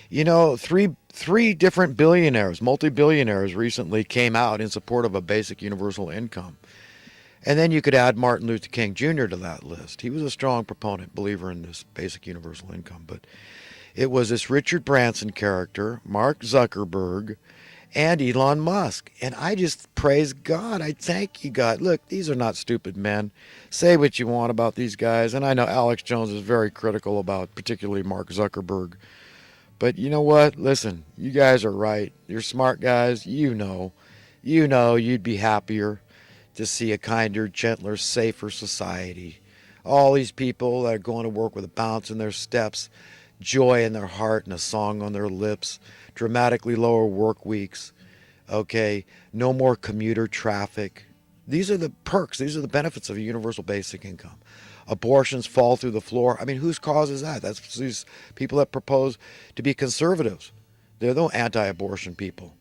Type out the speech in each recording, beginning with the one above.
You know, three different billionaires, multi-billionaires recently came out in support of a basic universal income. And then you could add Martin Luther King Jr. to that list. He was a strong proponent, believer in this basic universal income. But it was this Richard Branson character, Mark Zuckerberg, and Elon Musk. And I just praise God. I thank you, God. Look, these are not stupid men. Say what you want about these guys. And I know Alex Jones is very critical about particularly Mark Zuckerberg. But you know what? Listen, you guys are right. You're smart guys. You know you'd be happier to see a kinder, gentler, safer society. All these people that are going to work with a bounce in their steps, joy in their heart, and a song on their lips, dramatically lower work weeks, okay? No more commuter traffic. These are the perks, these are the benefits of a universal basic income. Abortions fall through the floor. I mean, whose cause is that? That's these people that propose to be conservatives. They're the anti-abortion people.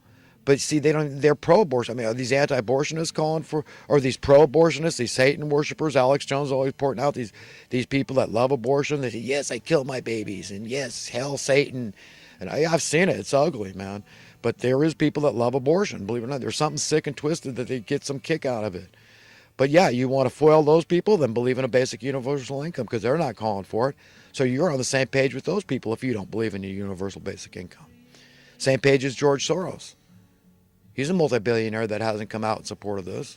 But see, they're pro-abortion. I mean, are these anti-abortionists calling for, or these pro-abortionists, these Satan worshipers? Alex Jones always pointing out these people that love abortion. They say, yes, I kill my babies, and yes, hell, Satan. And I've seen it. It's ugly, man. But there is people that love abortion. Believe it or not, there's something sick and twisted that they get some kick out of it. But yeah, you want to foil those people, then believe in a basic universal income because they're not calling for it. So you're on the same page with those people if you don't believe in a universal basic income. Same page as George Soros. He's a multi-billionaire that hasn't come out in support of this.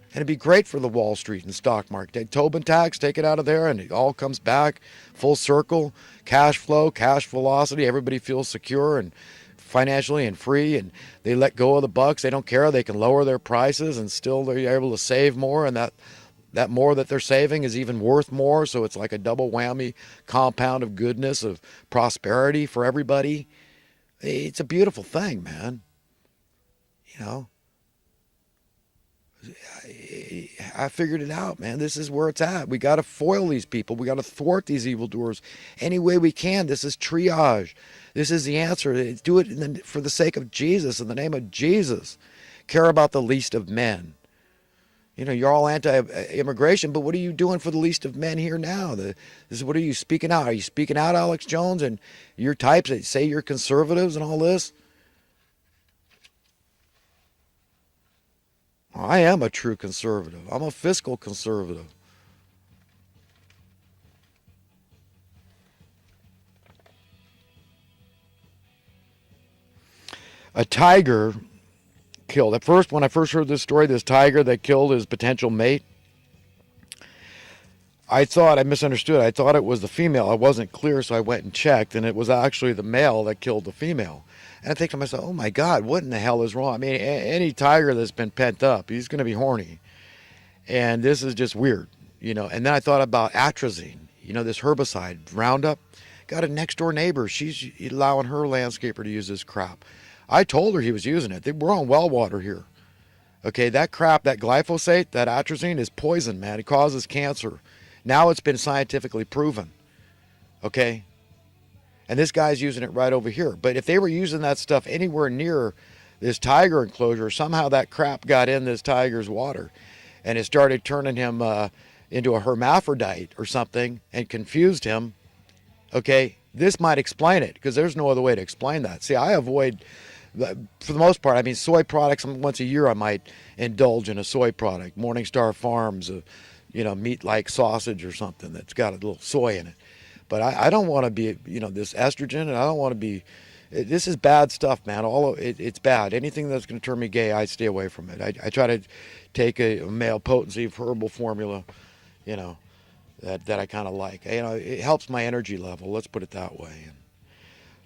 And it'd be great for the Wall Street and stock market. Take Tobin tax, take it out of there, and it all comes back full circle. Cash flow, cash velocity. Everybody feels secure and financially and free, and they let go of the bucks. They don't care. They can lower their prices, and still they're able to save more, and that more that they're saving is even worth more. So it's like a double whammy compound of goodness, of prosperity for everybody. It's a beautiful thing, man. You know, I figured it out, man. This is where it's at. We got to foil these people. We got to thwart these evildoers any way we can. This is triage. This is the answer. Do it for the sake of Jesus, in the name of Jesus. Care about the least of men. You know, you're all anti-immigration, but what are you doing for the least of men here now? What are you speaking out? Are you speaking out, Alex Jones, and your types that say you're conservatives and all this? I am a true conservative. I'm a fiscal conservative. A tiger killed. At first, when I first heard this story, this tiger that killed his potential mate, I misunderstood. I thought it was the female. I wasn't clear, so I went and checked, and it was actually the male that killed the female. And I think to myself, oh my God, what in the hell is wrong? I mean, any tiger that's been pent up, he's going to be horny. And this is just weird, you know. And then I thought about atrazine, you know, this herbicide, Roundup. Got a next door neighbor. She's allowing her landscaper to use this crap. I told her he was using it. We're on well water here. Okay, that crap, that glyphosate, that atrazine is poison, man. It causes cancer. Now it's been scientifically proven. Okay? And this guy's using it right over here. But if they were using that stuff anywhere near this tiger enclosure, somehow that crap got in this tiger's water and it started turning him into a hermaphrodite or something and confused him. Okay, this might explain it because there's no other way to explain that. See, I avoid, for the most part, I mean, soy products, once a year I might indulge in a soy product. Morningstar Farms, meat like sausage or something that's got a little soy in it. But I don't want to be, this estrogen, and I don't want to be, this is bad stuff, man. It's bad. Anything that's going to turn me gay, I stay away from it. I try to take a male potency herbal formula, that I kind of like. It helps my energy level, let's put it that way.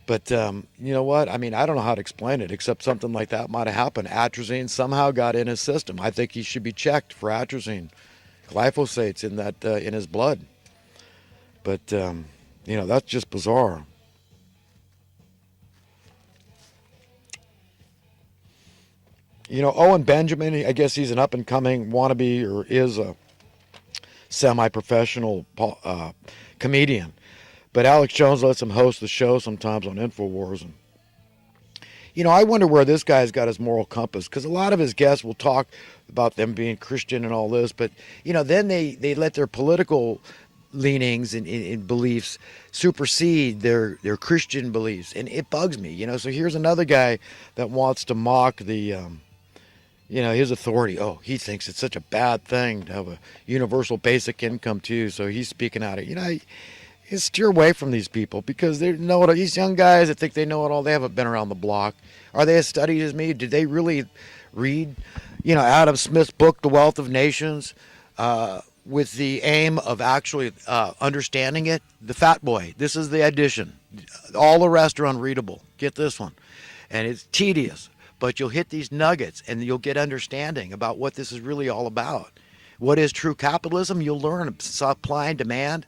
But you know what? I mean, I don't know how to explain it, except something like that might have happened. Atrazine somehow got in his system. I think he should be checked for atrazine. Glyphosate's in his blood. But, that's just bizarre. Owen Benjamin, I guess he's an up-and-coming wannabe, or is a semi-professional comedian. But Alex Jones lets him host the show sometimes on InfoWars. And, I wonder where this guy's got his moral compass, because a lot of his guests will talk about them being Christian and all this, but, then they let their political leanings and beliefs supersede their Christian beliefs, and it bugs me. So here's another guy that wants to mock his authority. Oh, he thinks it's such a bad thing to have a universal basic income too, so he's speaking out. You steer away from these people because they know it. These young guys that think they know it all, they haven't been around the block. Are they as studied as me? Did they really read, Adam Smith's book, The Wealth of Nations, with the aim of actually understanding it? The Fat Boy. This is the edition. All the rest are unreadable. Get this one. And it's tedious, but you'll hit these nuggets and you'll get understanding about what this is really all about. What is true capitalism? You'll learn supply and demand.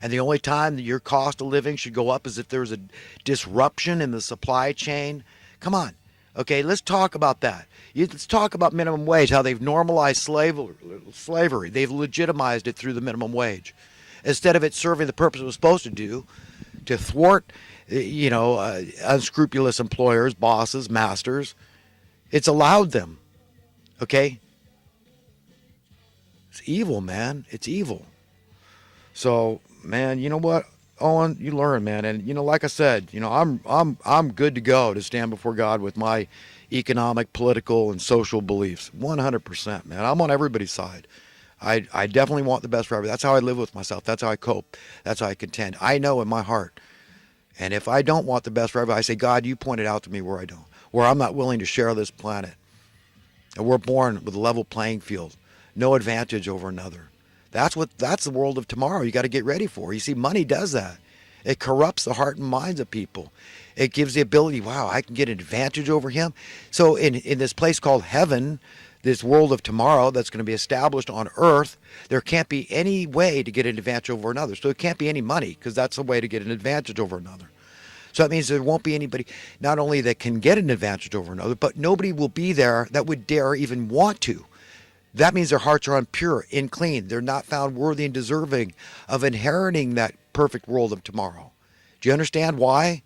And the only time that your cost of living should go up is if there's a disruption in the supply chain. Come on. Okay, let's talk about that. Let's talk about minimum wage, how they've normalized slavery. They've legitimized it through the minimum wage. Instead of it serving the purpose it was supposed to do, to thwart, unscrupulous employers, bosses, masters, it's allowed them. Okay? It's evil, man. It's evil. So, man, you know what, Owen, you learn, man, and like I said, I'm good to go to stand before God with my economic, political, and social beliefs, 100%, man. I'm on everybody's side. I definitely want the best for everybody. That's how I live with myself. That's how I cope. That's how I contend. I know in my heart, and if I don't want the best for everybody, I say, God, you pointed out to me where I'm not willing to share this planet, and we're born with a level playing field, no advantage over another. That's the world of tomorrow you got to get ready for. You see, money does that. It corrupts the heart and minds of people. It gives the ability, wow, I can get an advantage over him. So in this place called heaven, this world of tomorrow that's going to be established on earth, there can't be any way to get an advantage over another. So it can't be any money because that's a way to get an advantage over another. So that means there won't be anybody not only that can get an advantage over another, but nobody will be there that would dare even want to. That means their hearts are impure, unclean. They're not found worthy and deserving of inheriting that perfect world of tomorrow. Do you understand why?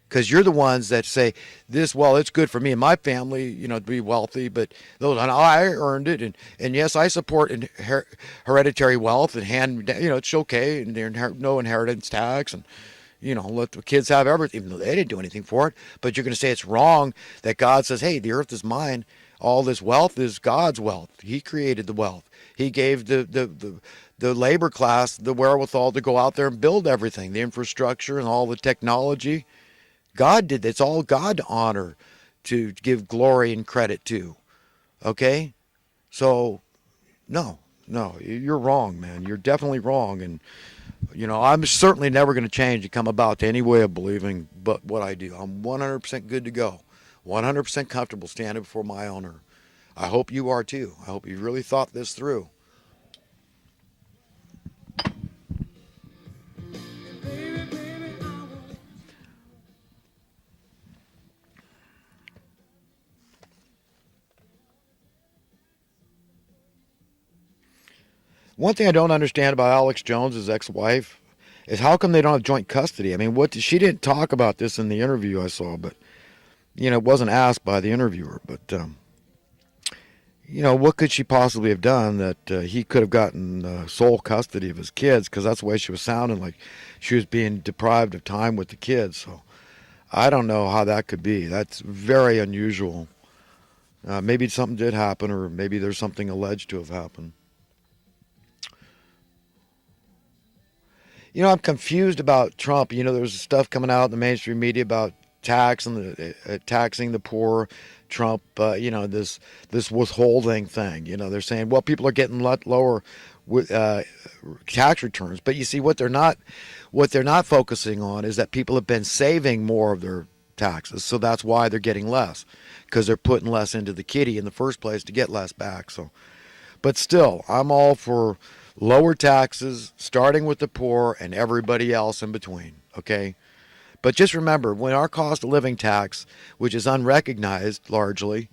Because you're the ones that say, it's good for me and my family, to be wealthy, but I earned it. And yes, I support hereditary wealth and it's okay. And there's no inheritance tax and, let the kids have everything, even though they didn't do anything for it. But you're going to say it's wrong that God says, hey, the earth is mine. All this wealth is God's wealth. He created the wealth. He gave the labor class the wherewithal to go out there and build everything, the infrastructure and all the technology. God did. It's all God to honor, to give glory and credit to. Okay? So, no, you're wrong, man. You're definitely wrong. And, I'm certainly never going to change to come about to any way of believing but what I do. I'm 100% good to go. 100% comfortable standing before my owner. I hope you are too. I hope you really thought this through. One thing I don't understand about Alex Jones, his ex-wife, is how come they don't have joint custody? I mean, she didn't talk about this in the interview I saw, but it wasn't asked by the interviewer, but, what could she possibly have done that he could have gotten sole custody of his kids? Because that's the way she was sounding, like she was being deprived of time with the kids. So I don't know how that could be. That's very unusual. Maybe something did happen, or maybe there's something alleged to have happened. I'm confused about Trump. There's stuff coming out in the mainstream media about taxing the poor. Trump, this withholding thing. They're saying, well, people are getting lower tax returns, but you see what they're not focusing on is that people have been saving more of their taxes, so that's why they're getting less, because they're putting less into the kitty in the first place to get less back. So, but still, I'm all for lower taxes, starting with the poor and everybody else in between. Okay. But just remember, when our cost of living tax, which is unrecognized largely,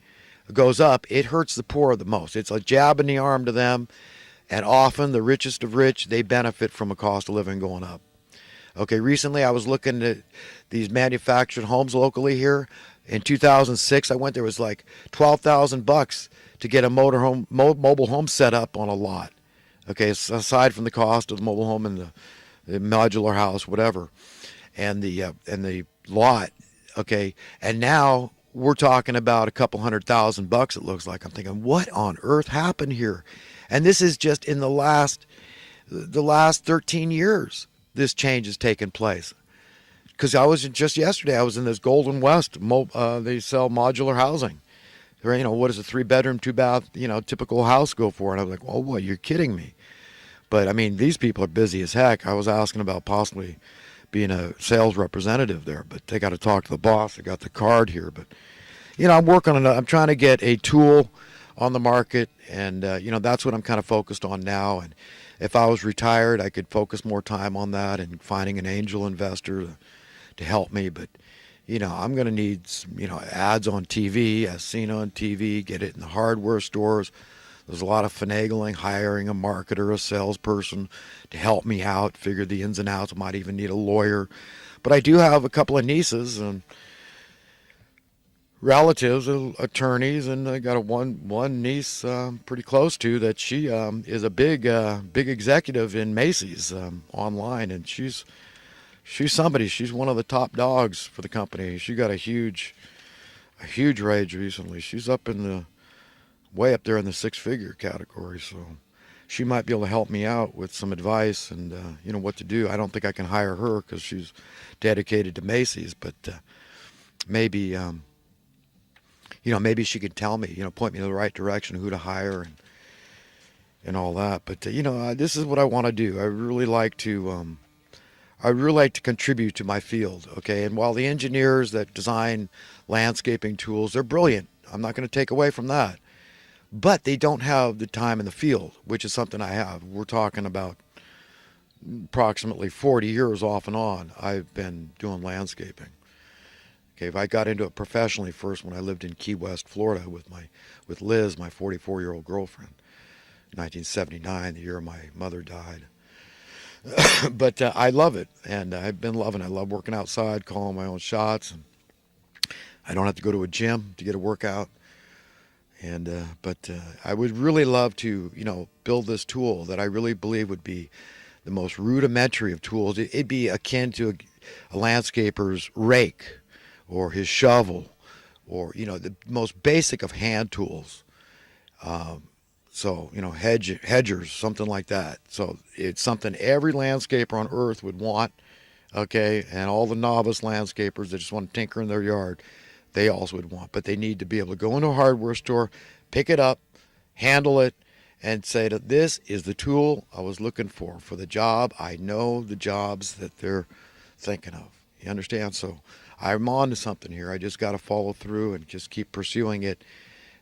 goes up, it hurts the poor the most. It's a jab in the arm to them, and often the richest of rich, they benefit from a cost of living going up. Okay, recently I was looking at these manufactured homes locally here. In 2006, I went, there was like $12,000 to get a mobile home set up on a lot. Okay, aside from the cost of the mobile home and the modular house, whatever, and the lot. Okay, and now we're talking about a couple $100,000. It looks like. I'm thinking, what on earth happened here? And this is just in the last 13 years. This change has taken place. Because I was just yesterday, I was in this Golden West. They sell modular housing. What does a 3-bedroom, 2-bath, typical house go for? And I was like, oh boy, you're kidding me. But I mean, these people are busy as heck. I was asking about possibly being a sales representative there, but they got to talk to the boss. I got the card here, but I'm working on it. I'm trying to get a tool on the market, and that's what I'm kind of focused on now. And if I was retired, I could focus more time on that and finding an angel investor to help me. But I'm going to need some, ads on TV, as seen on TV, get it in the hardware stores. There's a lot of finagling, hiring a marketer, a salesperson to help me out, figure the ins and outs. I might even need a lawyer. But I do have a couple of nieces and relatives, attorneys, and I got one niece pretty close to that. She is a big executive in Macy's online, and she's somebody. She's one of the top dogs for the company. She got a huge raise recently. She's up in the way up there in the 6-figure category, so she might be able to help me out with some advice and what to do. I don't think I can hire her because she's dedicated to Macy's, but maybe maybe she could tell me, point me in the right direction, who to hire and all that. But this is what I want to do. I really like to contribute to my field. Okay, and while the engineers that design landscaping tools, they're brilliant. I'm not going to take away from that. But they don't have the time in the field, which is something I have. We're talking about approximately 40 years off and on. I've been doing landscaping. Okay, if I got into it professionally first when I lived in Key West, Florida, with Liz, my 44-year-old girlfriend, 1979, the year my mother died. But I love it, and I've been loving it. I love working outside, calling my own shots, and I don't have to go to a gym to get a workout. And but I would really love to, build this tool that I really believe would be the most rudimentary of tools. It'd be akin to a landscaper's rake or his shovel, or the most basic of hand tools. So hedgers, something like that. So it's something every landscaper on earth would want. Okay, and all the novice landscapers that just want to tinker in their yard, they also would want. But they need to be able to go into a hardware store, pick it up, handle it, and say that this is the tool I was looking for the job. I know the jobs that they're thinking of. You understand? So I'm on to something here. I just got to follow through and just keep pursuing it.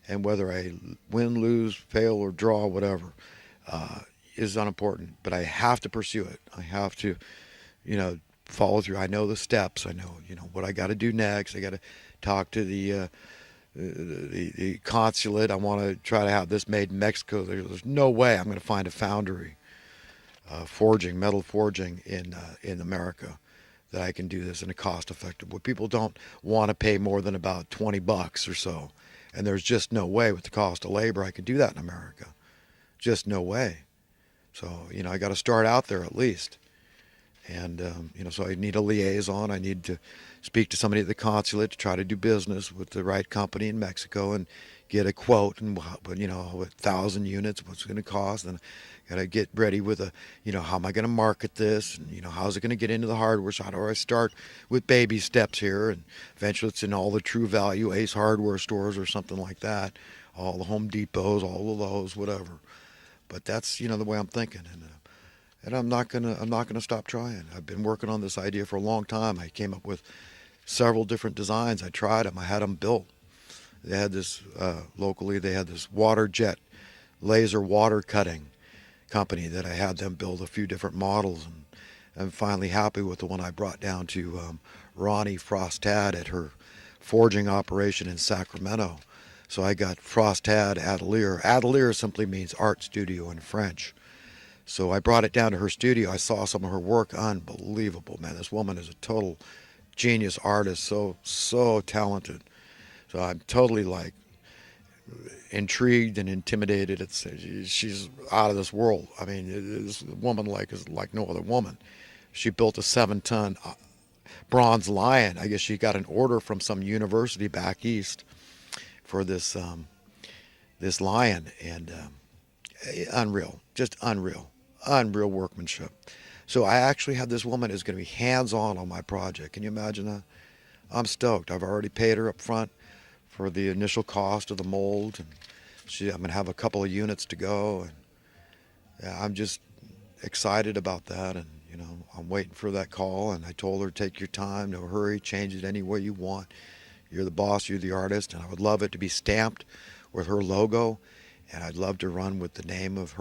And whether I win, lose, fail, or draw, whatever, is unimportant. But I have to pursue it. I have to, follow through. I know the steps. I know, what I got to do next. I got to talk to the consulate. I want to try to have this made in Mexico. There's no way I'm going to find a foundry, metal forging in America, that I can do this in a cost-effective way. People don't want to pay more than about $20 or so, and there's just no way with the cost of labor I could do that in America. Just no way. So I got to start out there at least. And, so I need a liaison. I need to speak to somebody at the consulate to try to do business with the right company in Mexico and get a quote and, 1,000 units, what's it going to cost. And got to get ready with how am I going to market this? And, how's it going to get into the hardware? So how do I start with baby steps here? And eventually it's in all the True Value Ace hardware stores or something like that. All the Home Depots, all of those, whatever. But that's, the way I'm thinking. And I'm not gonna stop trying. I've been working on this idea for a long time. I came up with several different designs. I tried them. I had them built. They had this locally. They had this water jet laser water cutting company that I had them build a few different models, and I'm finally happy with the one I brought down to Ronnie Frostad at her forging operation in Sacramento. So I got Frostad Atelier. Atelier simply means art studio in French. So I brought it down to her studio. I saw some of her work. Unbelievable, man. This woman is a total genius artist, so talented. So I'm totally intrigued and intimidated. She's out of this world. I mean, this woman is like no other woman. She built a 7-ton bronze lion. I guess she got an order from some university back east for this lion, and unreal, just unreal workmanship. So I actually have this woman who's going to be hands-on my project. Can you imagine that? I'm stoked. I've already paid her up front for the initial cost of the mold, and I'm going to have a couple of units to go, and yeah, I'm just excited about that. And I'm waiting for that call, and I told her, take your time, no hurry, change it any way you want. You're the boss, you're the artist, and I would love it to be stamped with her logo, and I'd love to run with the name of her